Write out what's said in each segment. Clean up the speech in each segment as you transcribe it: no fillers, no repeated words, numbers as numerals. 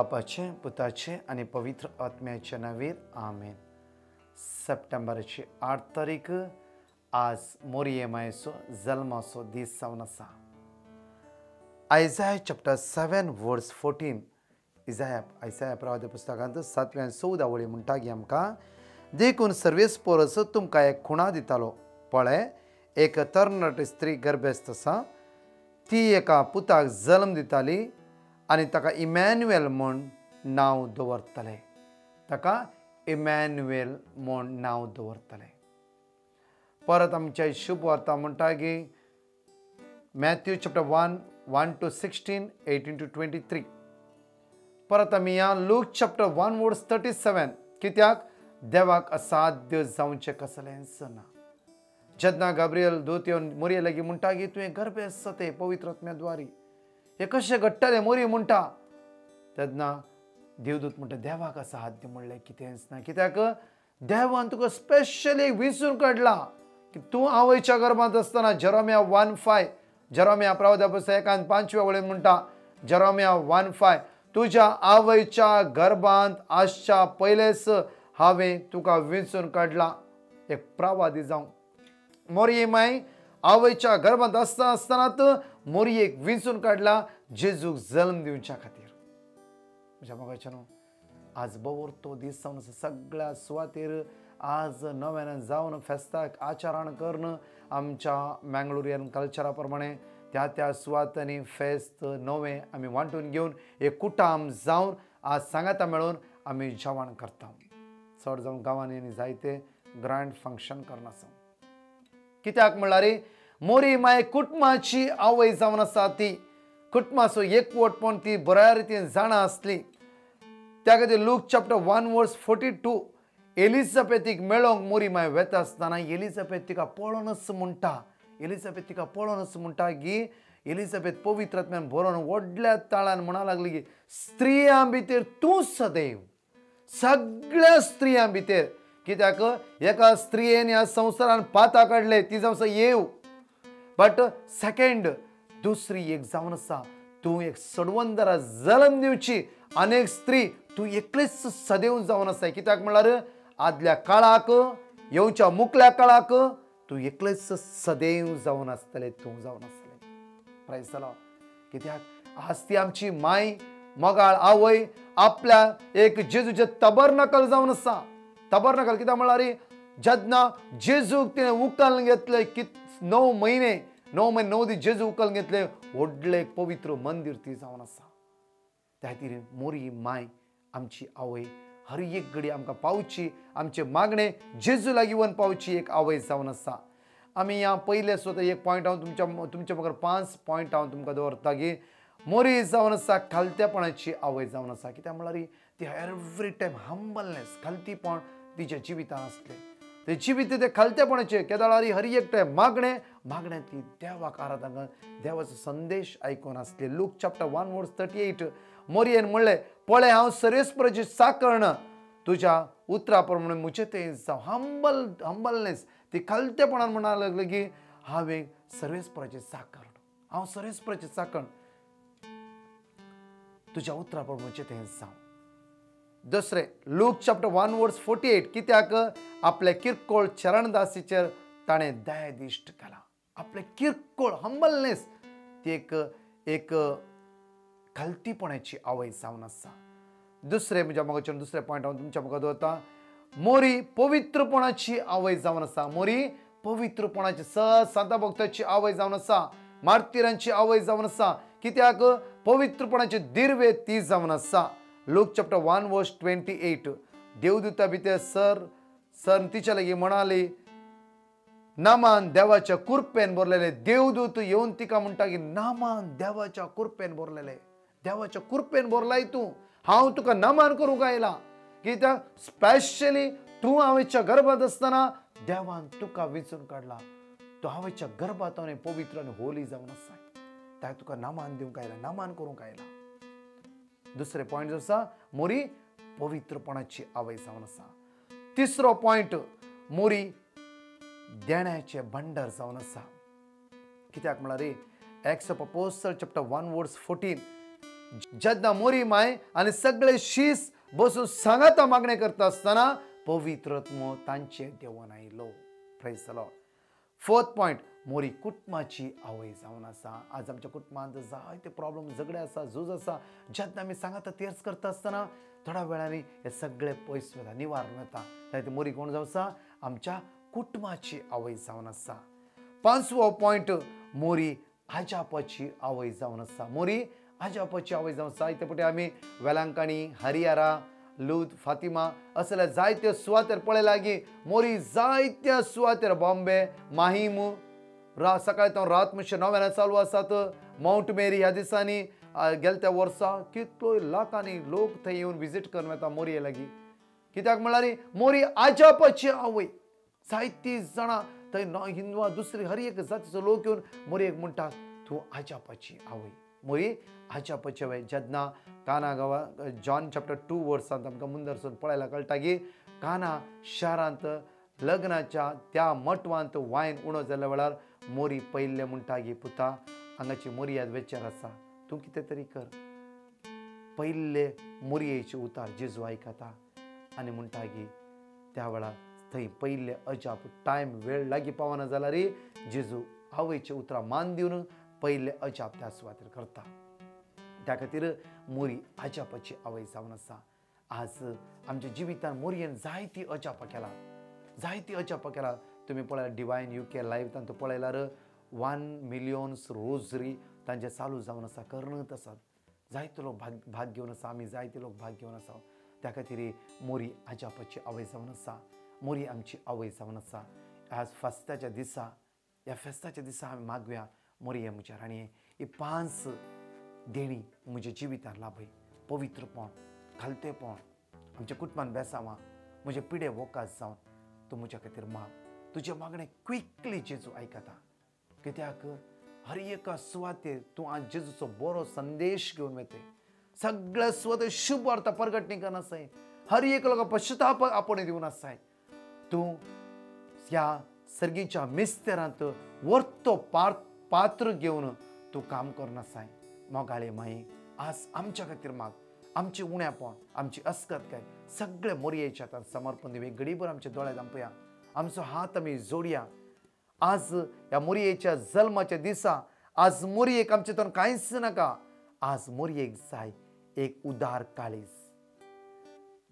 बापाचे पुताचे आणि पवित्र आत्म्याचे नावेर आमेन. सप्टेंबरची 8 तारीख आज मोरिये मायेचो जल्माचो दीस जावन आसा. आयसाया चॅप्टर 7 वर्स 14 आयसाया प्रवादी पुस्तकांत 7व्या 14 वळी म्हणटा की आमकां देखून सर्वेस परस तुमकां एक खुणा दितालो. पळय, एक तरणाटी स्त्री गर्भस्थ आसा. ती एका पुताक जल्म दिताली आनी ताका इमॅन्युएल म्हूण नांव दवरतले. ताका इमॅन्युएल म्हूण नांव दवरतले. परत आमच्या शुभ वार्ता म्हणटा की मॅथ्यू चॅप्टर 1 to 16, 18 to 23. परत आमी या लूक चॅप्टर 1 वर्स 37 कित्याक देवाक असाध्य जावचें कसलेंच ना. जेन्ना गाब्रियल दूत येवन मोरये लागीं म्हणटा की तुवें गर्भस्थ ते पवित्र आत्म्याद्वारी हे कशें घडटलें मोरी म्हणटा, तेन्ना देवदूत म्हणटा देवाक असाध्य म्हणलें कितेंच ना. कित्याक देवान तुका स्पेशली विंचून काडला की तूं आवयच्या गर्भांत आसतना जेरोमिया 1:5 जेरोमिया प्रवादी पुस्तकांत 5व्या वळेन म्हणटा जेरोमिया 1:5 तुज्या आवयच्या गर्भांत आसच्या पयलेच हांवें तुका विंचून काडला. एक प्रवादी जावन मोरये माय आवयच्या गर्भांत आसतनाच मोरयेक विंचून काडला जेजूक जल्म दिवच्या खातीर. म्हज्या मोगाच्यानो आज बवर तो दीस जावन आसा. सगळ्या सुवातेर आज नव्यान जावन फेस्ताक आचरण करून आमच्या मँगलोरियन कल्चरा प्रमाणे त्या सुवातांनी फेस्त नवें आमी वांटून घेवन एक कुटाम जावन आज सांगाता मेळून आमी जेवण करता. चड जावन गांवांनी आनी जायते ग्रँड फंक्शन करना आसा. कित्याक म्हणल्यार मोरी माय कुटुंबाची आवय जावन आसा. ती कुटुंबाचो एकवटपण ती बऱ्या रितीन जाणा आसली. त्या खातीर लूक चॅप्टर 1 वर्स 42 एलिझाबेथीक मेळोंक मोरी माय वेता आसतना एलिझाबेथ तिका पळोवनच म्हणटा. एलिझाबेथ तिका पळोवनच म्हणटा की एलिझाबेथ पवित्र आत्म्यान भरोवन व्हडल्या ताळान म्हणा लागली की स्त्रियां भितर तूं सदैव सगळ्या स्त्रियां भितर. कित्याक एका स्त्रियेन ह्या संवसारान पाता काडले ती जावन येव. बट सेकंड दुसरी एक जावन आसा तूं एक सडवंदरा जल्म दिवची. अनेक स्त्री तूं एकलीच सदैव जावन आसा. कित्याक म्हणल्यार आदल्या काळाक येवच्या मुखल्या काळाक तूं एकलेच सदैव जावन आसतलें. तूं जावन आसतलें. Praise the Lord. कित्याक आज ती आमची माय मोगाळ आवय आपल्या एक जेजूचे तबरनकल जावन आसा. तबरनकल कित्याक म्हणल्यार जेन्ना जेजूक तिणें उखलून घेतले 9 म्हयने 9 दीस जेजू उखलून घेतले व्हडलें एक पवित्र मंदिर ती जावन आसा. त्या खातीर मोरी माय आमची आवय हर एक घडी आमकां पावची आमचे मागणे जेजू लागीं वन पावची एक आवय जावन आसा. आमी ह्या पयले स्वता एक पॉयंट हांव तुमच्या बगर 5 पॉयंट हांव तुमकां दवरता की मोरी जावन आसा खालत्यापणाची आवय जावन आसा. कित्याक म्हणल्यार ती एवरी टायम हंबलनेस खालतीपण तिच्या जिवितान आसलें. ते जिवीत ते खालत्यापणाचे केदाळारी हर एक टायम मागणे ती देवाक आराधना देवाचो संदेश आयकून आसले. लूक चॅप्टर 1 वर्स 38 मोरयेन म्हणलें पळय हांव सर्वेस्पराची साकर्ण तुज्या उतरा प्रमाणे मुचे ते जावं. हंबलनेस ती खालत्यापणान म्हणा लागलें की हांवें सर्वेस्पराची साकर्ण हांव सर्वेस्पराची साकर्ण तुज्या उतरा प्रमाणे मुचे ते जावं. दुसरें लूक चॅप्टर 1 वर्स 48 कित्याक आपल्या किरकोळ चरणदासीचेर ताणें दया दिश्ट केला. आपले किरकोळ हंबलनेस ती एक खालतीपणाची आवय जावन आसा. दुसरें म्हज्या मोगाचेर दुसरें पॉयंट हांव तुमच्या मुखार दवरता. मोरी पवित्रपणाची आवय जावन आसा. मोरी पवित्रपणाची संत भक्ताची आवय जावन आसा. मार्तिरांची आवय जावन आसा. कित्याक पवित्रपणाचे दिर्वे ती जावन आसा. लूक चॅप्टर 1 वर्स 28 देवदूता भितर सर तिच्या लागीं म्हणाली नामान देवाच्या कुरपेन भरलेले. देवदूत येवन तिका म्हणटा की नामान देवाच्या कुरपेन भरलेले. देवाच्या कुरपेन भरलाय तूं. हांव तुका नामान करूंक आयला. कित्याक स्पेशली तूं आवयच्या गर्भांत आसतना देवान तुका विंचून काडला. तूं आवयच्या गर्भांत पवित्र आनी होली जावन आसा. त्या तुका नामान दिवंक आयला नामान करूंक आयला. दुसरे पॉयंट जो आसा मोरी पवित्रपणाची आवय जावन आसा. तिसरो पॉयंट मोरी देण्याचे भंडार जावन आसा. कित्याक म्हळ्यार एक्ट्स ऑफ अपोस्टल चॅप्टर 1 वर्स 14 जेन्ना मोरी माय आनी सगळे शीस बसून सांगाता मागणे करता आसतना पवित्र आत्मो तांचे देवून आयलो. Praise the lord. Fourth point, मोरी कुटुंबाची आवय जावन आसा. आज आमच्या कुटुंबांत जायते प्रॉब्लेम झगडे आसा, झूज आसा. जेन्ना आमी सांगाता तेर्च करता आसतना थोड्या वेळांनी हे सगळे पयस वता, निवारण वता. जायते मोरी कोण जावन आसा? आमच्या कुटुंबाची आवय जावन आसा. पांचवो पॉइंट, मोरी आजापाची आवय जावन आसा. मोरी आजापाची आवय जावन आसा. इथे पुटे आमी वेलांकणी, हरियारा, लूद, फातिमा असले जायत्यो सुवातेर पळयला की मोरी जायत्या सुवातेर, बॉम्बे, माहीम, सकाळी तो रात मातशे 9 चालू आसात. माउंट मेरी ह्या दिसांनी गेल्या त्या वर्सा कितलो लाखांनी लोक थंय येवन विजीट करून वता मोरये लागीं. कित्याक म्हळ्यार मोरी आजापाची आवय. जायतीं जाणां थंय हिंदू दुसरी हर एक जातीचो लोक येवन मोरयेक म्हणटात तूं आजापाची आवय. मोरी आजापाची आवय. जेन्ना काना गांवा जॉन चॅप्टर 2 वर्सांत आमकां मुंदरसून पळयला कळटा की काना शारांत लग्नाच्या त्या मटवांत वायन उणो जाल्या वेळार मोरी पयले म्हणटा की पुता हांगाची मोरी ह्या वेचार आसा, तूं कितें तरी कर. पयले मोरयेचे उतार जेजू आयकता आनी म्हणटा की त्या वेळार थंय पयले अजाप टायम वेळ लागीं पावना जाल्यार जेजू आवयचे उतरां मान दिवन पयले अजाप त्या सुवातेर करता. त्या खातीर मोरी अजापाची आवय जावन आसा. आज आमच्या जिवितांत मोरयेन जायतीं अजापां केला, जायतीं अजापां केला. तुमी पळयला डिवायन UK लायव्ह पळयल्यार 1 मिलियन रोजरी तांचे चालू जावन आसा, करत आसात. जायते लोक भाग घेवन आसा, आमी जायते लोक भाग घेवन आसा. त्या खातीर मोरी आजापाची आवय जावन आसा. मोरी आमची आवय जावन आसा. आज फेस्ताच्या दिसा, ह्या फेस्ताच्या दिसा आमी मागुया मोरये म्हज्या राणये ही 5 देणी म्हज्या जिवितांत लाभय. पवित्रपण, खालतेपण, आमच्या कुटुंबान बेसावां, म्हजे पिडे वोकास जावन तूं म्हज्या खातीर माग. तुजें मागणें क्विकली जेजू आयकता. कित्याक हर एका सुवातेर तूं आज जेजूचो बरो संदेश घेवन वते. सगळ्या सुवातेर शुभ अर्थ प्रगटणी करन आसाय. हर एक लोक पश्चाताप आपण दिवन आसाय. तूं ह्या सर्गीच्या मिस्तेरांत वर्तो पात्र घेवन तूं काम करन आसाय. मोगाळे माये आज आमच्या खातीर माग. आमची उण्यापण, आमची अस्कतकाय सगळे मोरयेच्या हातांत समर्पण दिवे. घडीभर आमचे दोळे धांपया, आमचो हात आमी जोडया. आज ह्या मोरयेच्या जल्माच्या दिसा आज मोरयेक आमचे तोंड कांयच नाका. आज मोरयेक जाय एक उदार काळीज.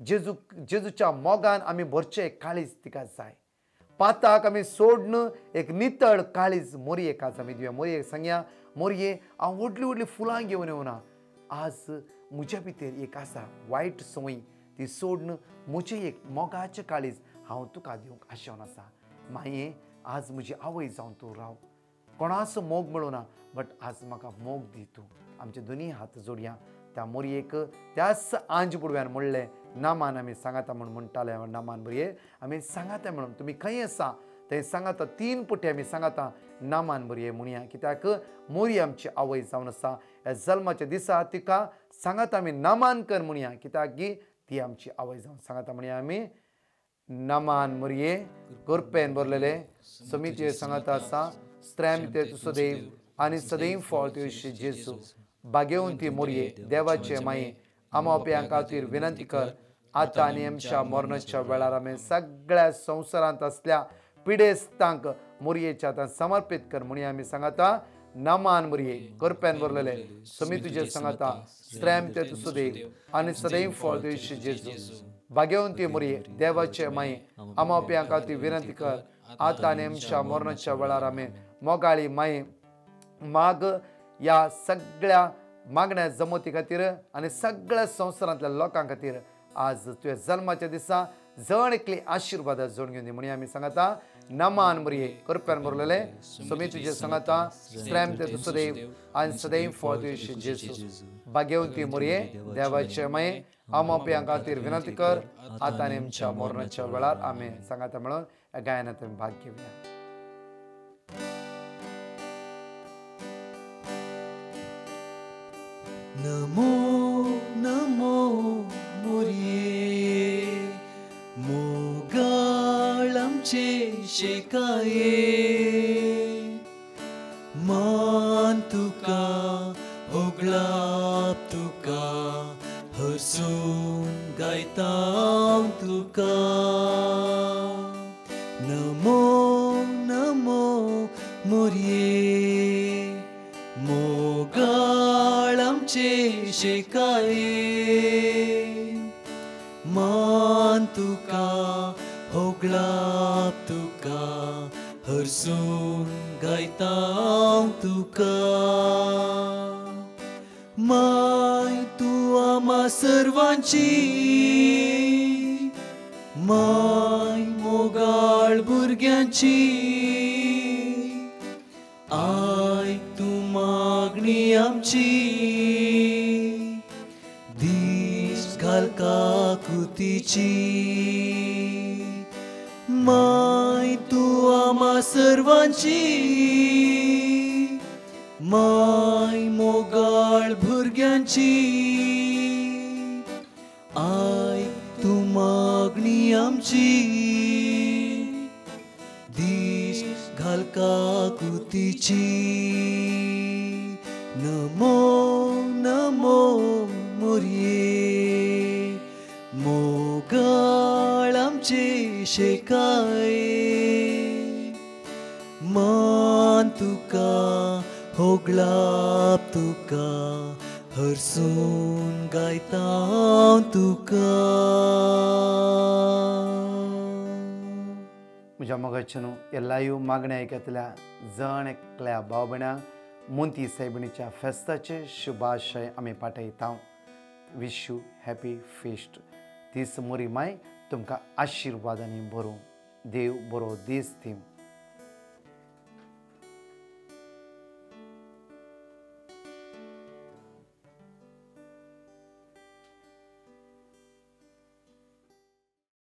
जेजूच्या मोगान आमी भरचे काळीज तिका जाय. पाताक आमी सोडन एक नितळ काळीज मोरयेक आज आमी दिवया. मोरयेक सांगया, मोरये हांव व्हडली व्हडली फुलां घेवन येवना. आज म्हज्या भितर एक आसा वायट संवय, ती सोडन म्हजें एक मोगाचें काळीज हांव तुका दिवंक आशेवन आसा. माये आज म्हजी आवय जावन तूं राव. कोणाचो मोग मेळूना, बट आज म्हाका मोग दी तूं. आमचे दोनी हात जोडया. त्या मोरयेक त्याच आंज बुडव्यान म्हणलें नामान आमी सांगाता म्हणून म्हणटाले. नामान बरये आमी सांगाता म्हणून तुमी खंय आसा थंय सांगाता 3 पुटी आमी सांगाता नामान बरये म्हणया. कित्याक मोरी आमची आवय जावन आसा. ह्या जल्माच्या दिसा तिका सांगाता आमी नामान कर म्हणया. कित्याक की ती आमची आवय जावन सांगाता म्हणया आमी नामान मोरये. कृपेन बरलेले समिती सांगाता आसा स्त्रॅम ते सदैव आनी सदैव फळ तुळशी जेजू भाग्यवंती मोरये देवाचे माये आमोप्यां खातीर विनंती कर. आतां आनी आमच्या मरणाच्या वेळार आमी सगळ्या संवसारांत असल्या पिडेस्तांक मोरयेच्या हातांत समर्पित कर म्हणया आमी सांगाता नामान मोरये. कृपेन बरलेले समिती तुजे सांगाता स्त्रॅम ते सदैव आनी सदैव फळ तुळशी जेजू भाग्यवंती मोरये देवाचे माये आमोप्यां खातीर विनंती कर. आतां आनी आमच्या मरणाच्या वेळार आमी मोगाळी माये माग ह्या सगळ्या मागण्या जमती खातीर आनी सगळ्या संवसारांतल्या लोकां खातीर आज तुवें जल्माच्या दिसा जण एकली आशिर्वाद जोड घेवन दी म्हणया आमी सांगाता नामान मोरये. कृपेन बरलेले समिती तुजे सांगाता स्त्रॅम ते सदैव आनी सदैव फळ तुळशी जेजू भाग्यवंती मोरये देवाचे माये आमोप्यां खातीर विनंती कर. आतां आनी आमच्या मरणाच्या वेळार आमी सांगाता म्हणून ह्या गायनांत आमी भाग घेवया. नमो नमो मोरये मोगाळ आमचे शेकाये मान तुका होगळाप तुका शेकाये मान तुका होगलाप तुका हरसून गायता तुका माय तू आम्हा सर्वांची माय मोगाळ भुरग्यांची आयक तू मागणी आमची दीस घाल काकुतीची माय तू आम्हा सर्वांची माय मोगाळ भुरग्यांची आयक तू मागणी आमची दीस घाल काकुतीची नमो नमो मोरये मोगाळ आमचे शेकाये मान तुका होगलाप तुका हरसून गायता तुका म्हज्या मोगाचें ಎಲ್ಲಾಯೂ मागण्या ऐकतल्या जण एकल्या भाव भयणांक मोंती सायबिणीच्या फेस्ताचे शुभाशय आमी पाठयता विश यू हॅपी फेस्ट दीस मोरी माय तुमकां आशिर्वादांनी भरूं देव बरो दीस दिवं